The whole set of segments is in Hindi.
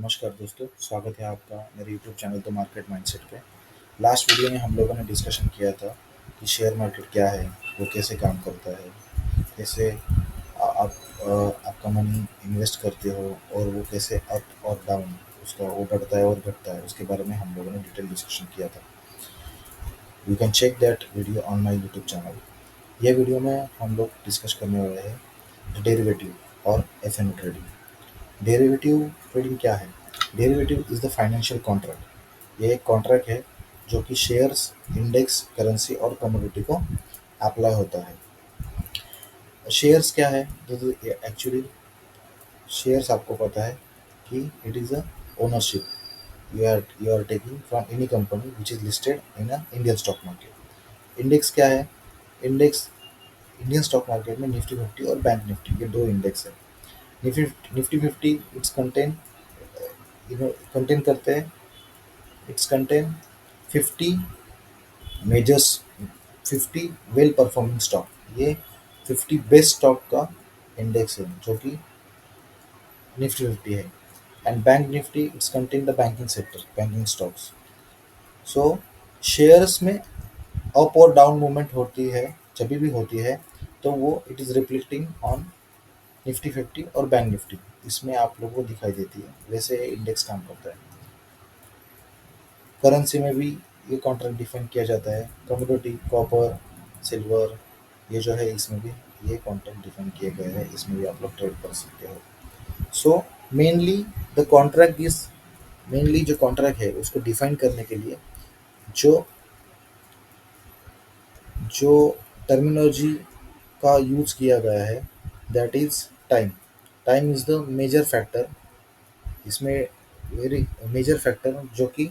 नमस्कार दोस्तों, स्वागत है आपका मेरे YouTube channel the market mindset पे। लास्ट वीडियो में हम लोगों ने डिस्कशन किया था कि शेयर मार्केट क्या है, वो कैसे काम करता है, कैसे आपका मनी इन्वेस्ट करते हो और वो कैसे अप और डाउन उसका वो बढ़ता है और घटता है, उसके बारे में हम लोगों ने डिटेल डिस्कशन किया था। You can check that video on my YouTube channel. ये वीडियो में हम लोग डिस्कस करने वाले हैं डेरिवेटिव और F N trading. Derivative trading क्या है? Derivative is the financial contract. ये एक कॉन्ट्रैक्ट है जो कि शेयर्स, इंडेक्स, करेंसी और कमोडिटी को अप्लाई होता है। शेयर्स क्या है? एक्चुअली शेयर्स आपको पता है कि it is a ownership you are taking from any company which is listed in a Indian stock market. Index क्या है? इंडेक्स इंडियन स्टॉक मार्केट में निफ्टी 50 और बैंक निफ्टी, ये दो इंडेक्स है। निफ्टी 50 इट्स कंटेन करते हैं, it's contain 50 measures, 50 well performing stock. ये 50 बेस्ट स्टॉक का इंडेक्स है जो कि निफ्टी 50 है। And bank Nifty it's contain the banking sector, banking stocks. So shares में अप और डाउन मूवमेंट होती है, जब भी होती है तो वो it is reflecting on Nifty 50 और बैंक निफ्टी। इसमें आप लोगों को दिखाई देती है, वैसे इंडेक्स काम करता है। करेंसी में भी ये कॉन्ट्रैक्ट डिफाइन किया जाता है। कमोडिटी, कॉपर, सिल्वर, ये जो है इसमें भी ये कॉन्ट्रैक्ट डिफाइन किए गए हैं, इसमें भी आप लोग ट्रेड कर सकते हो। So mainly the contract is mainly जो कॉन्ट्रैक्ट है उसको डिफाइन करने के लिए जो जो टर्मिनोलॉजी का यूज किया गया है, that is time. Time is the major factor इसमें, वेरी मेजर फैक्टर जो कि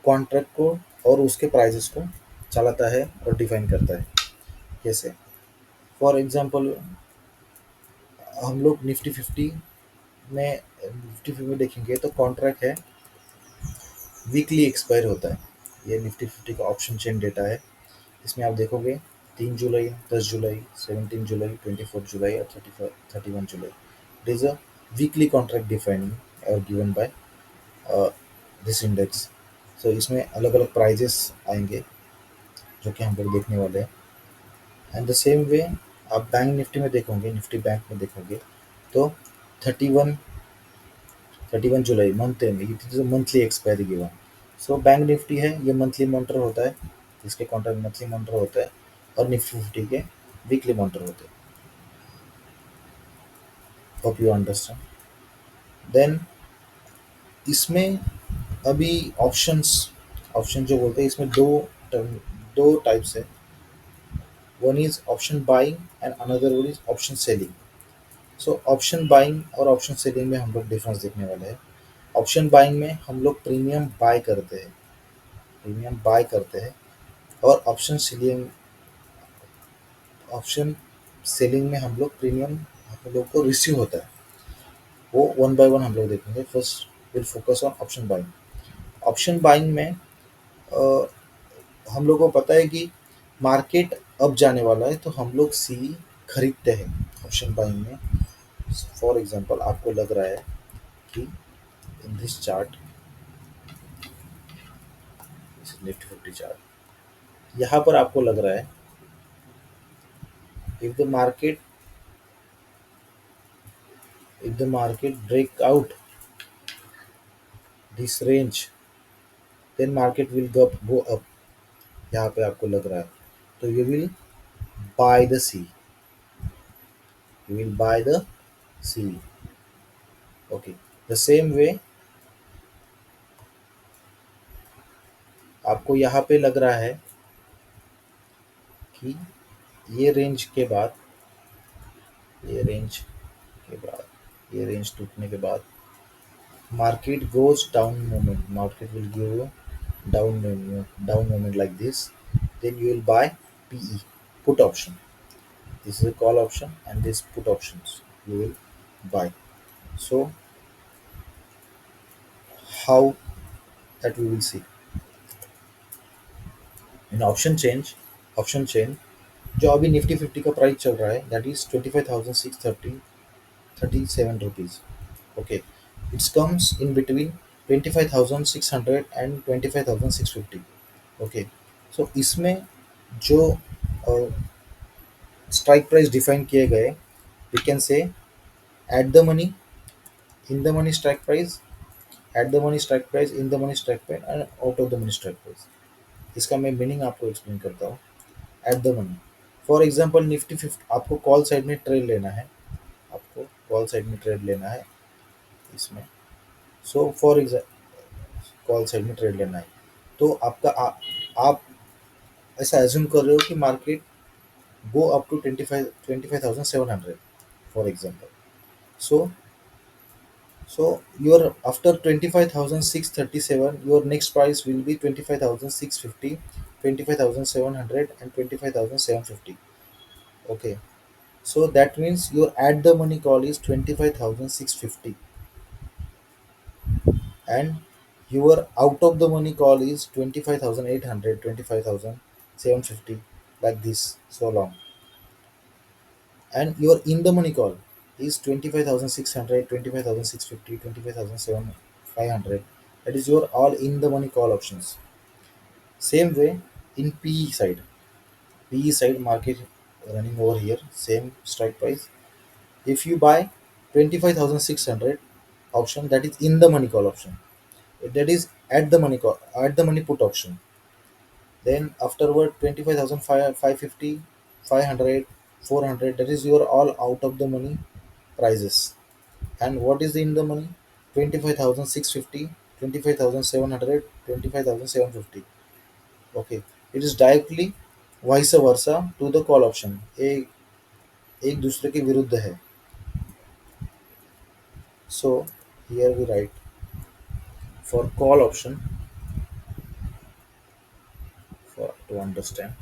कॉन्ट्रैक्ट को और उसके प्राइसेस को चलाता है और डिफाइन करता है। कैसे? फॉर एग्जांपल हम लोग निफ्टी 50 में देखेंगे तो कॉन्ट्रैक्ट है, वीकली एक्सपायर होता है। ये निफ्टी 50 का ऑप्शन चेन डेटा है। इसमें आप देखोगे 3 जुलाई, 10 जुलाई, 17 जुलाई, 24 जुलाई और 31 जुलाई। It is a weekly contract defining और given by this index. So इसमें अलग अलग प्राइजेस आएंगे जो कि हम लोग देखने वाले हैं। एंड द सेम वे आप बैंक निफ्टी में देखोगे, निफ्टी बैंक में देखोगे तो 31 जुलाई month end, it is monthly expiry given. So bank Nifty है, ये मंथली मॉनिटर होता है, इसके कॉन्ट्रैक्ट मंथली मॉनिटर होता है। और निफ्टी 50 के वीकली मॉनिटर होते हैं। Hope you understand. देन इसमें अभी ऑप्शन जो बोलते हैं, इसमें दो टाइप्स है। One is option buying and another one is option selling. So option buying और ऑप्शन सेलिंग में हम लोग डिफरेंस देखने वाले हैं। ऑप्शन बाइंग में हम लोग प्रीमियम बाय करते हैं। और ऑप्शन सेलिंग में हम लोग प्रीमियम हम लोग को रिसीव होता है। वो वन बाय वन हम लोग देखेंगे। First will focus on option buying. Option buying में हम लोग को पता है कि मार्केट अब जाने वाला है तो हम लोग सी खरीदते हैं ऑप्शन बाइंग में। फॉर एग्जांपल आपको लग रहा है कि in this chart, Nifty 50 chart, यहाँ पर आपको लग रहा है if the market break out this range, then market will go up. यहाँ पे आपको लग रहा है तो buy the C you will buy the C. Okay, the same way आपको यहाँ पे लग रहा है कि ये रेंज के बाद ये रेंज ये रेंज टूटने के बाद market goes down moment, market will give you down moment like this, then you will buy PE, put option. This is a call option and this put options you will buy. So how that we will see in option chain जो अभी निफ्टी 50 का प्राइस चल रहा है that is 25,630 37 rupees. Okay, It comes in between 25,600 and 25,650. Okay, so इसमें जो स्ट्राइक प्राइस डिफाइन किए गए, we can say at the money, in the money strike price, at the money strike price, in the money strike price and out of the money strike price. इसका मैं मीनिंग आपको एक्सप्लेन करता हूँ। At the money, for example Nifty 50, आपको कॉल साइड में ट्रेड लेना है, आपको कॉल साइड में ट्रेड लेना है इसमें। So for example call side में ट्रेड लेना है, तो आप ऐसा एज्यूम कर रहे हो कि market go up to 25,700 for example. So your after 25,637, your next price will be 25,650, 25,700 and 25,750. Okay, so that means your at the money call is 25,650 and your out of the money call is 25,800, 25,750, like this so long. And your in the money call is 25,600, 25,650, 25,500. That is your all in the money call options. Same way in PE side market running over here, same strike price. If you buy 25,600 option, that is in the money call option, that is at the money call, at the money put option. Then afterward 25,550, 500, 400, that is your all out of the money prices. And what is in the money? 25,650, 25,700, 25,750. Okay, it is directly vice versa to the call option, एक दूसरे के विरुद्ध है. So here we write for call option, for to understand,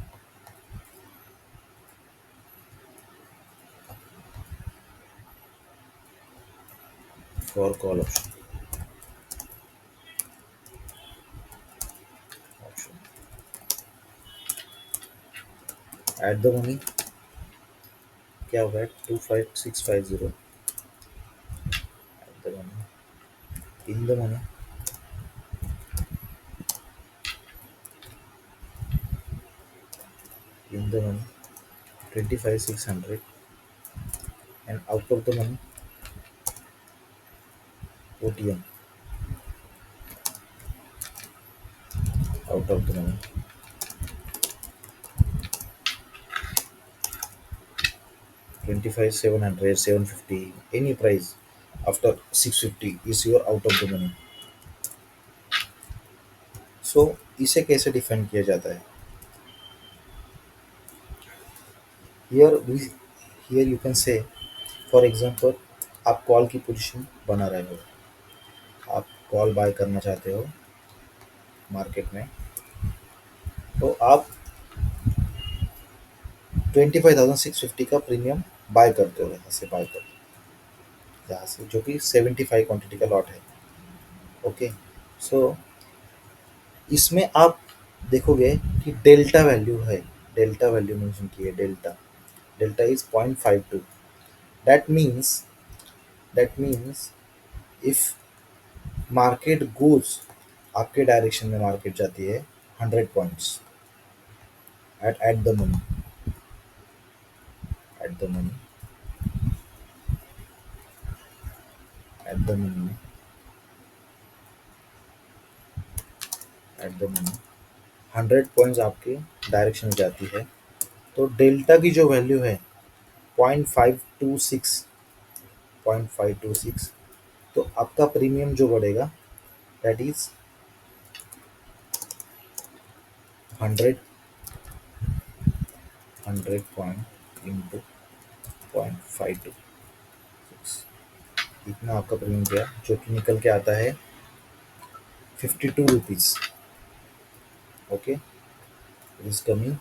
for call option at the money क्या होगा, 25,650 at the money, in the money, in the money 25,600 and out of the money OTM, out of the money 25,700, 750, any price after 650 is your out of the money. So इसे कैसे डिफाइन किया जाता है? Here we, here you can say, for example, आप कॉल की पोजीशन बना रहे हो, आप कॉल बाय करना चाहते हो मार्केट में, तो आप 25,650 का प्रीमियम बाय करते हो, यहाँ से बाय करते हो, यहाँ से, जो कि 75 क्वांटिटी का लॉट है. ओके, सो इसमें आप देखोगे कि डेल्टा वैल्यू है, डेल्टा वैल्यू मेंशन की है, delta, delta is 0.52. That means, that means if market goes, आपके डायरेक्शन में मार्केट जाती है 100 points at the money, eight the money, eight the money, eight the money 100 points आपके डायरेक्शन में जाती है, तो डेल्टा की जो वैल्यू है 0.526, 0.526, तो आपका प्रीमियम जो बढ़ेगा दैट इज 100, 100 पॉइंट इंटू 0.526, इतना आपका प्रीमियम गया, जो कि निकल के आता है 52 rupees. Okay, it is coming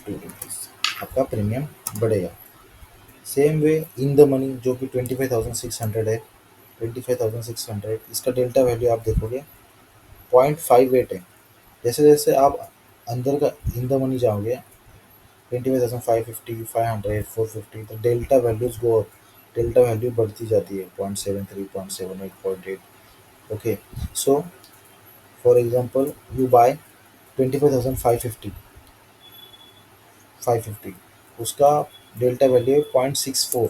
52 rupees, आपका प्रीमियम बढ़ेगा. Same way in the money जो कि 25,600 है, 25,600 इसका डेल्टा वैल्यू आप देखोगे 0.58 है. जैसे जैसे आप अंदर का इन द मनी जाओगे 25,550, 500, 450, तो delta values go up, delta value बढ़ती जाती है 0.73, 0.78, 0.8। Okay, so for example you buy 25,550, 550, उसका डेल्टा वैल्यू है 0.64।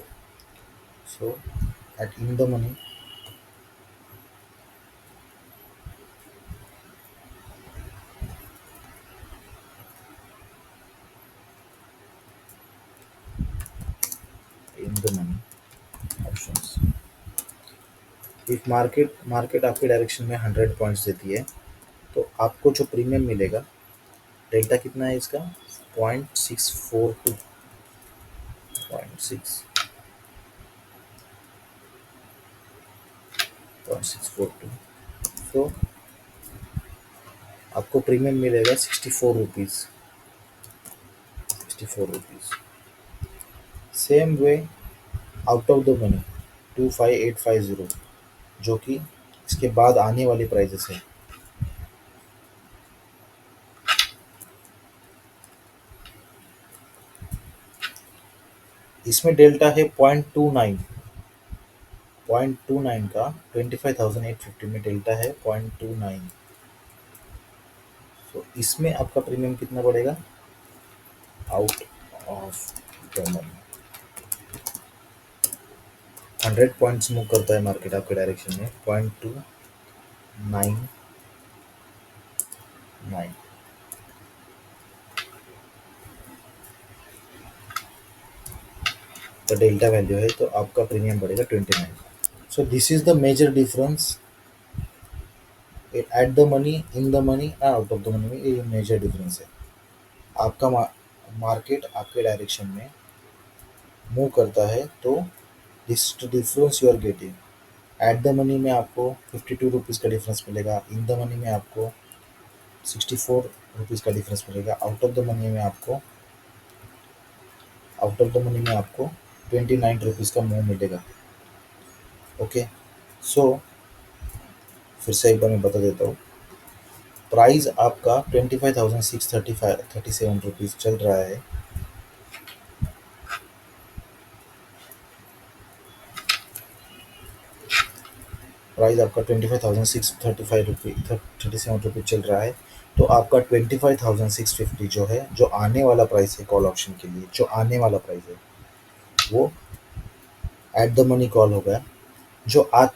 So at in the money, in the money options, if market आपके डायरेक्शन में 100 पॉइंट्स देती है, तो आपको जो प्रीमियम मिलेगा, डेल्टा कितना है इसका, 0.642, 0.642। सो आपको प्रीमियम मिलेगा 64 rupees, 64 rupees. Same way out of the money 25850, जो कि इसके बाद आने वाली प्राइजेस है, इसमें डेल्टा है 0.29, 0.29 का 25,850 में डेल्टा है 0.29। तो इसमें आपका प्रीमियम कितना पड़ेगा, out of the money 100 points move करता है मार्केट आपके डायरेक्शन में, 0.299 तो डेल्टा वैल्यू है, तो आपका प्रीमियम पड़ेगा 29। So this is the major difference at the money, in the money and out of the money में, ये मेजर डिफरेंस है। आपका मार्केट आपके डायरेक्शन में मूव करता है, तो this difference you are getting. At the money में आपको 52 रुपीज़ का डिफरेंस मिलेगा, इन द मनी में आपको 64 रुपीज़ का डिफरेंस मिलेगा, आउट ऑफ द मनी में आपको 29 रुपीज़ का मूव मिलेगा। ओके, सो फिर से एक बार मैं बता देता हूँ, प्राइस आपका 25,637 रुपीज़ चल रहा है, प्राइस आपका 25,635 रुपीज़ 37 रुपीज़ चल रहा है। तो आपका 25,650 जो है, जो आने वाला प्राइस है कॉल ऑप्शन के लिए, जो आने वाला प्राइस है, वो एट द मनी कॉल होगा। जो आप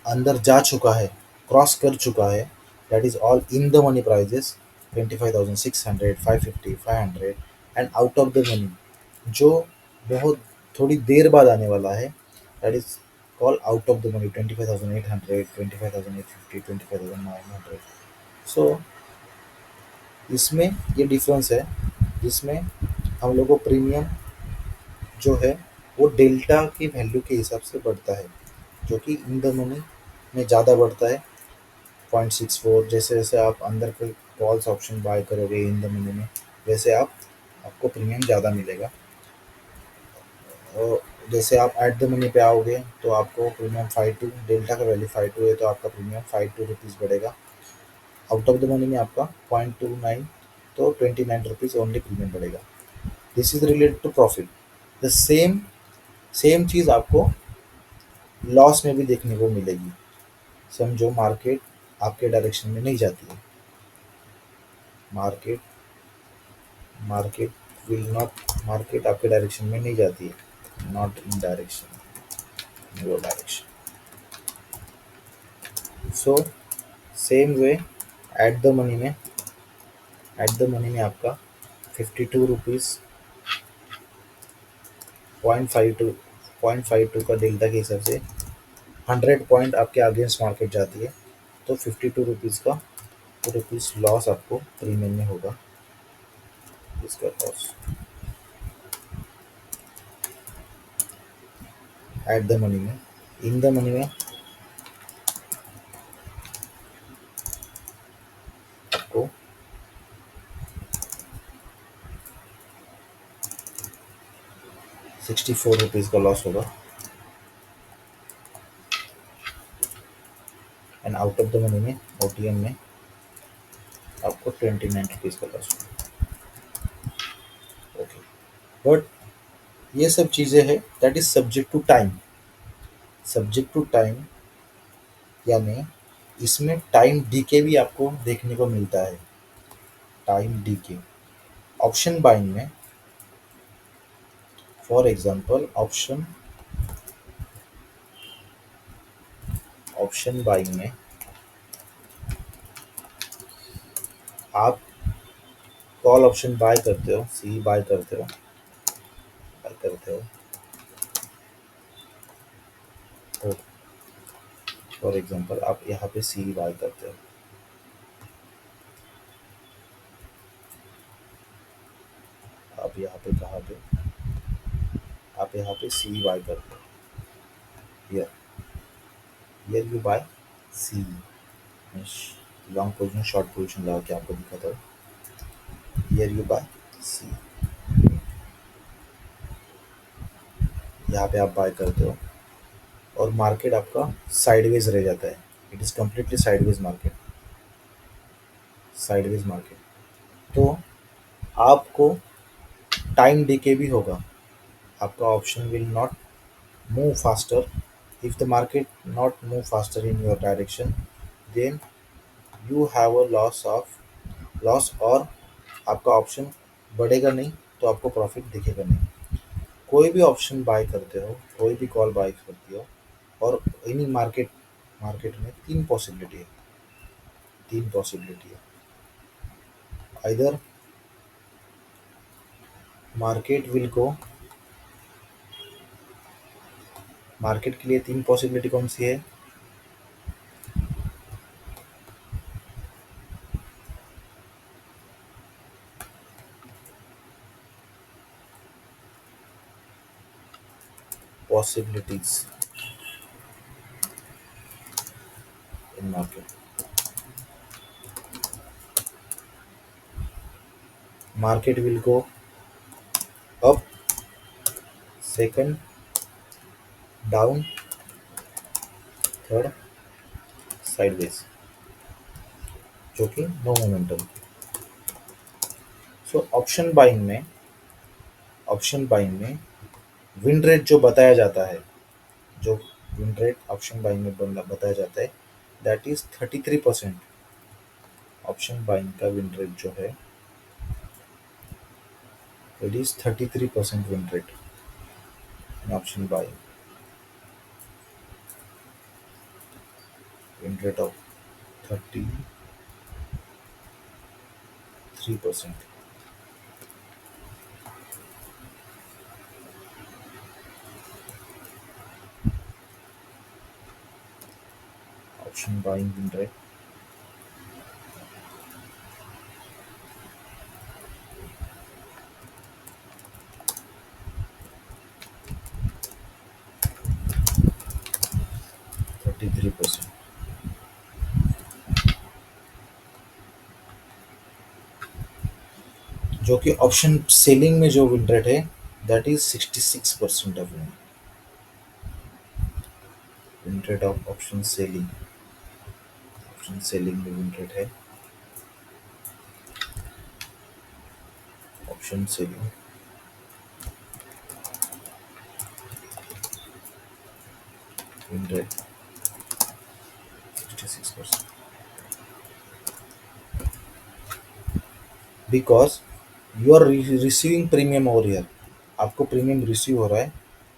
अंदर जा चुका है, क्रॉस कर चुका है, that is all in the money prices 25,600, 550, 500, and out of the money जो बहुत थोड़ी देर बाद आने वाला है, that is call out of the money 25,800, 25,850, 25,900। So इसमें ये डिफरेंस है, जिसमें हम लोग को प्रीमियम जो है वो डेल्टा की वैल्यू के हिसाब से बढ़ता है, जो कि इन द मनी में ज़्यादा बढ़ता है 0.64। जैसे जैसे आप अंदर कोई कॉल्स ऑप्शन बाय करोगे इन द मनी में, वैसे आपको प्रीमियम ज़्यादा मिलेगा। और जैसे आप एट द मनी पे आओगे, तो आपको प्रीमियम 52, डेल्टा का वैल्यू 52 है, तो आपका प्रीमियम 52 रुपीज़ बढ़ेगा। आउट ऑफ द मनी में आपका 0.29, तो 29 रुपीज़ ओनली प्रीमियम बढ़ेगा। This is related to profit. The same same चीज़ आपको लॉस में भी देखने को मिलेगी। समझो मार्केट आपके डायरेक्शन में नहीं जाती है, market market will not market आपके डायरेक्शन में नहीं जाती है, not in direction, your direction. So same way at the money में आपका 52 रुपीज़ 0.52 का डेल्टा के हिसाब से 100 पॉइंट आपके अगेंस्ट मार्केट जाती है, तो 52 रुपीज़ का रुपीज़ लॉस आपको प्रीमियम में होगा, इसका लॉस एट द मनी में। इन द मनी में आपको 64 रुपीज़ का लॉस होगा, and out of the money में, ओटीएम में, आपको और 29 रुपीज़ का लॉस हुआ। ओके, बट ये सब चीज़ें हैं that is subject to time. Subject to time यानी इसमें टाइम डीके भी आपको देखने को मिलता है। टाइम डीके ऑप्शन बाइंग में, for example option option buying में आप कॉल ऑप्शन बाय करते हो, सी बाय करते हो, बाय करते हो। तो फॉर एग्जांपल आप यहाँ पे सी बाय करते हो, आप यहाँ पे कहाँ पे, आप यहाँ पे सी बाय करते हो। Here here you buy C. Long position short position लगा के आपको दिखाता हूँ। हियर यू बाय सी, यहाँ पे आप बाय करते हो और मार्केट आपका साइडवेज रह जाता है। It is completely sideways market, sideways market. तो आपको टाइम डीके भी होगा। आपका option will not move faster. If the market not move faster in your direction, then you have a loss, और आपका ऑप्शन बढ़ेगा नहीं तो आपको प्रॉफिट दिखेगा नहीं। कोई भी ऑप्शन बाय करते हो, कोई भी कॉल बाय करती हो, और एनी मार्केट मार्केट में तीन पॉसिबिलिटी है। Either market will go, market के लिए तीन पॉसिबिलिटी कौन सी है? Possibilities in market, market will go up, second down, third sideways, जो कि no momentum. So option buying में विन रेट जो बताया जाता है, जो विन रेट ऑप्शन बाइंग में बताया जाता है, दैट इज 33%। ऑप्शन बाइंग का विन रेट जो है, it is 33% win rate in option buying, win rate of 33%। Option buying win rate 33%। जो कि ऑप्शन सेलिंग में जो विन रेट है, that is 66% of win rate of option selling. Option selling में विन रेट है, option selling win rate 66%। Because you are receiving premium over here, आपको प्रीमियम रिसीव हो रहा है,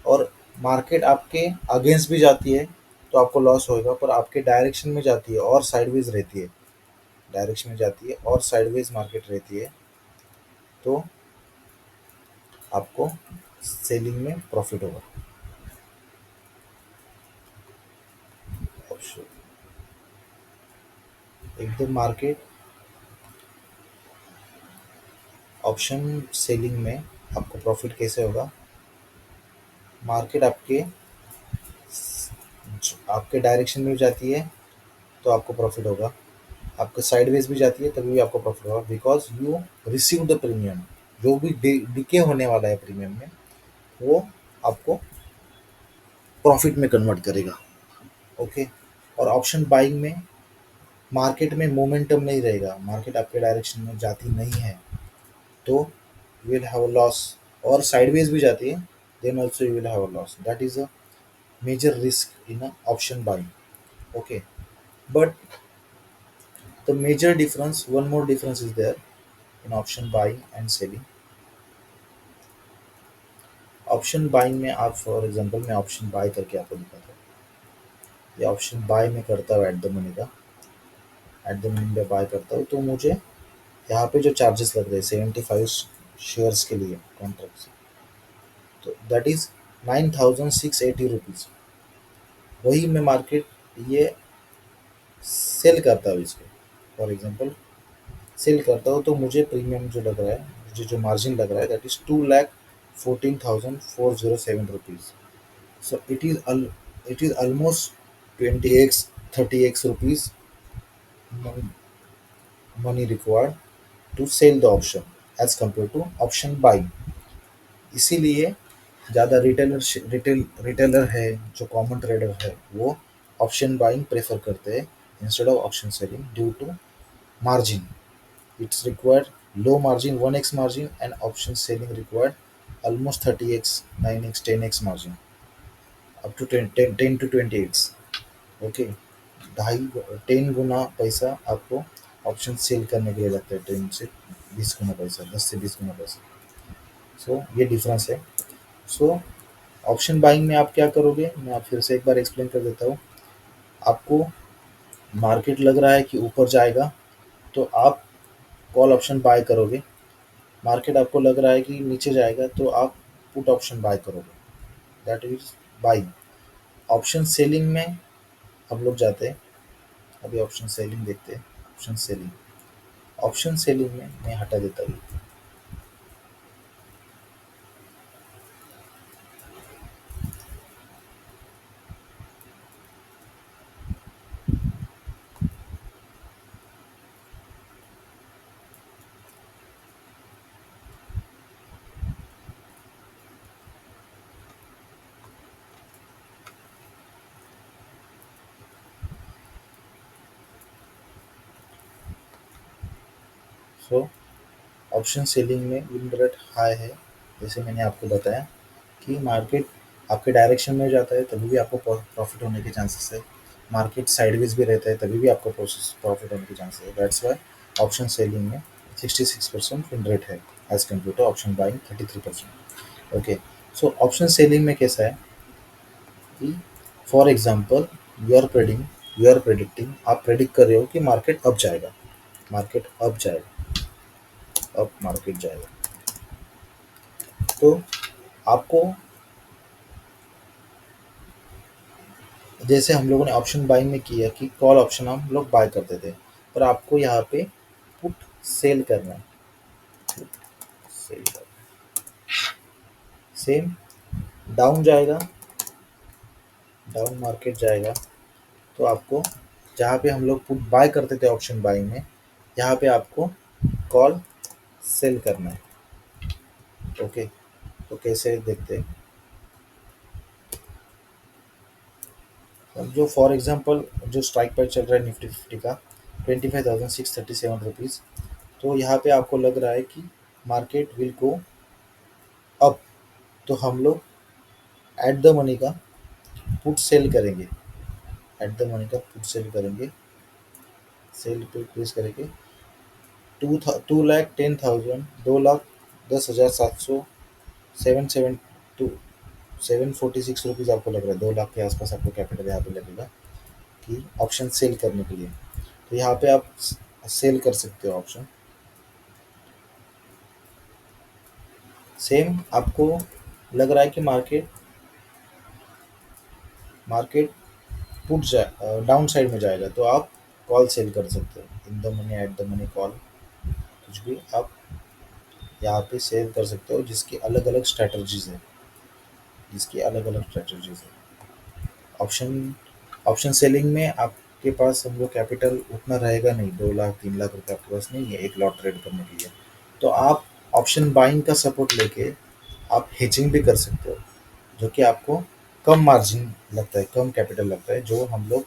और मार्केट आपके अगेंस्ट भी जाती है तो आपको लॉस होएगा, पर आपके डायरेक्शन में जाती है और साइडवेज रहती है, डायरेक्शन में जाती है और साइडवेज मार्केट रहती है, तो आपको सेलिंग में प्रॉफिट होगा। Option if the market option selling में आपको प्रॉफिट कैसे होगा? मार्केट आपके डायरेक्शन में भी जाती है तो आपको प्रॉफिट होगा, आपके साइडवेज भी जाती है तभी भी आपको प्रॉफिट होगा, because you receive the premium. जो भी डिके होने वाला है प्रीमियम में, वो आपको प्रॉफिट में कन्वर्ट करेगा। ओके, और ऑप्शन बाइंग में मार्केट में मोमेंटम नहीं रहेगा, मार्केट आपके डायरेक्शन में जाती नहीं है, तो you will have a loss. और साइडवेज भी जाती है, then also you will have a loss. That is a major risk in a option buying. Okay, but the major difference, one more difference is there in option buying and selling. Option buying में आप, फॉर एग्जांपल मैं ऑप्शन बाय करके आपको दिखाता हूँ। ये ऑप्शन बाय में करता हूँ एट द मनी का, एट द मनी में बाय करता हूँ, तो मुझे यहाँ पे जो चार्जेस लग रहे हैं 75 शेयर्स के लिए कॉन्ट्रैक्ट, तो दैट इज 9680 रुपीज़। वही मैं मार्केट ये सेल करता हूँ इसको, फॉर एग्जांपल सेल करता हूँ, तो मुझे प्रीमियम जो लग रहा है, मुझे जो मार्जिन लग रहा है, that is 2,14,407 rupees. So it is almost 20x 30x rupees money required to sell the option as compared to option buying। इसीलिए ज़्यादा रिटेलर है, जो कॉमन ट्रेडर है, वो ऑप्शन बाइंग प्रेफर करते हैं instead of option selling due to margin. It's required low margin 1x margin, and option selling required almost 30x 9x 10x margin, up to 10 to 20x। Okay, ढाई 10 गुना पैसा आपको ऑप्शन सेल करने के लिए लगता है, 10 से 20 गुना पैसा, 10 से 20 गुना पैसा। सो ये डिफरेंस है। सो ऑप्शन बाइंग में आप क्या करोगे, मैं आप फिर से एक बार एक्सप्लेन कर देता हूँ। आपको मार्केट लग रहा है कि ऊपर जाएगा, तो आप कॉल ऑप्शन बाय करोगे। मार्केट आपको लग रहा है कि नीचे जाएगा, तो आप पुट ऑप्शन बाय करोगे, that is buying. Option selling में हम लोग जाते हैं, अभी ऑप्शन सेलिंग देखते हैं। ऑप्शन सेलिंग में मैं हटा देता हूँ। सो ऑप्शन सेलिंग में विन रेट हाई है, जैसे मैंने आपको बताया कि मार्केट आपके डायरेक्शन में जाता है तभी भी आपको प्रॉफिट होने के चांसेस है, मार्केट साइडवेज भी रहता है तभी भी आपको प्रॉफिट होने के चांसेस है। दैट्स वाई ऑप्शन सेलिंग में 66% विन रेट है as compare to option buying 33%। Okay, so option selling में कैसा है कि for example you are predicting, आप प्रेडिक्ट कर रहे हो कि मार्केट अप जाएगा, मार्केट अप जाएगा, अप मार्केट जाएगा, तो आपको, जैसे हम लोगों ने ऑप्शन बाइंग में किया कि कॉल ऑप्शन हम लोग बाय करते थे, पर आपको यहाँ पे पुट सेल करना है, सेल करना। सेम डाउन जाएगा, डाउन मार्केट जाएगा, तो आपको जहाँ पे हम लोग पुट बाय करते थे ऑप्शन बाइंग में, यहाँ पे आपको कॉल सेल करना है। ओके, तो कैसे देखते हैं, अब जो फॉर एग्जांपल जो स्ट्राइक प्राइस चल रहा है निफ्टी 50 का 25,637 रुपीज़, तो यहाँ पे आपको लग रहा है कि मार्केट विल गो अप, तो हम लोग एट द मनी का पुट सेल करेंगे, एट द मनी का पुट सेल करेंगे, सेल पे प्लेस करेंगे 2,10,000 2,10,700 772 746 रुपीज़ आपको लग रहा है, 2 लाख के आसपास आपको कैपिटल यहाँ पे लगेगा कि ऑप्शन सेल करने के लिए। तो यहाँ पे आप सेल कर सकते हो ऑप्शन। सेम आपको लग रहा है कि मार्केट मार्केट पुट जा डाउन साइड में जाएगा, तो आप कॉल सेल कर सकते हो, इन the money at the money call, कुछ भी आप यहाँ पे सेल कर सकते हो, जिसकी अलग अलग स्ट्रेटजीज है, जिसकी अलग अलग स्ट्रेटजीज है। ऑप्शन ऑप्शन सेलिंग में आपके पास समझो कैपिटल उतना रहेगा नहीं, 2 लाख 3 लाख रुपए आपके पास नहीं है एक लॉट ट्रेड करने के लिए, तो आप ऑप्शन बाइंग का सपोर्ट लेके आप हेजिंग भी कर सकते हो, जो कि आपको कम मार्जिन लगता है, कम कैपिटल लगता है, जो हम लोग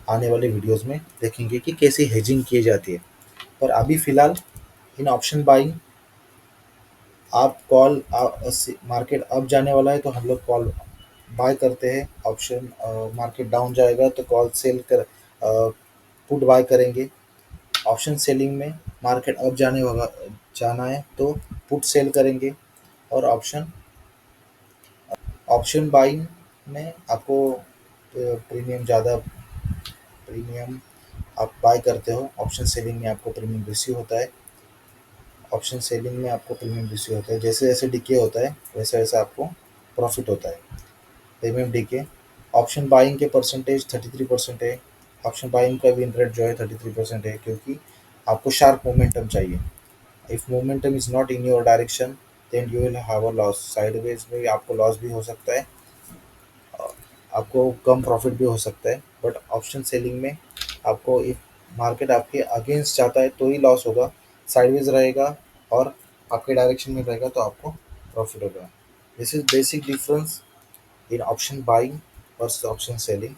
आने वाले वीडियोस में देखेंगे कि कैसे हेजिंग की जाती है। पर अभी फ़िलहाल इन ऑप्शन बाइंग आप कॉल मार्केट अप जाने वाला है तो हम लोग कॉल बाय करते हैं। ऑप्शन मार्केट डाउन जाएगा तो कॉल सेल कर पुट बाय करेंगे। ऑप्शन सेलिंग में मार्केट अप जाना है तो पुट सेल करेंगे। और ऑप्शन ऑप्शन बाइंग में आपको प्रीमियम आप बाय करते हो। ऑप्शन सेलिंग में आपको प्रीमियम रिसीव होता है। ऑप्शन सेलिंग में आपको प्रीमियम रिसीव होता है, जैसे जैसे डिके होता है वैसे वैसे आपको प्रॉफिट होता है। प्रीमियम डीके ऑप्शन बाइंग के परसेंटेज 33% है। ऑप्शन बाइंग का विन रेट जो है 33% है, क्योंकि आपको शार्प मोमेंटम चाहिए। If momentum is not in your direction then you will have a loss. Sideways में भी आपको लॉस भी हो सकता है, आपको कम प्रॉफिट भी हो सकता है। बट ऑप्शन सेलिंग में आपको इफ मार्केट आपके अगेंस्ट जाता है तो ही लॉस होगा, साइडवेज रहेगा और आपके डायरेक्शन में रहेगा तो आपको प्रॉफिट होगा। This is basic difference in option buying versus option selling.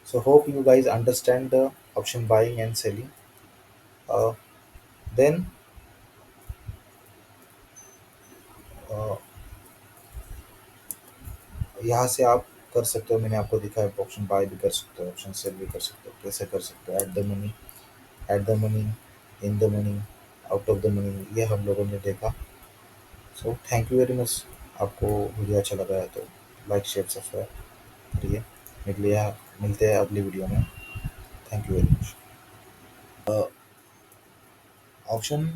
So hope you guys understand the option buying and selling. Then uh, यहाँ से आप कर सकते हो, मैंने आपको दिखाया ऑप्शन बाय भी कर सकते हो, ऑप्शन सेल भी कर सकते हो। कैसे कर सकते हो? Eight the money, in the money, out of the money, ये हम लोगों ने देखा। So thank you very much. आपको वीडियो अच्छा लगा है तो लाइक शेयर सब्सक्राइब करिए। मिलते हैं अगली वीडियो में। Thank you very much. Option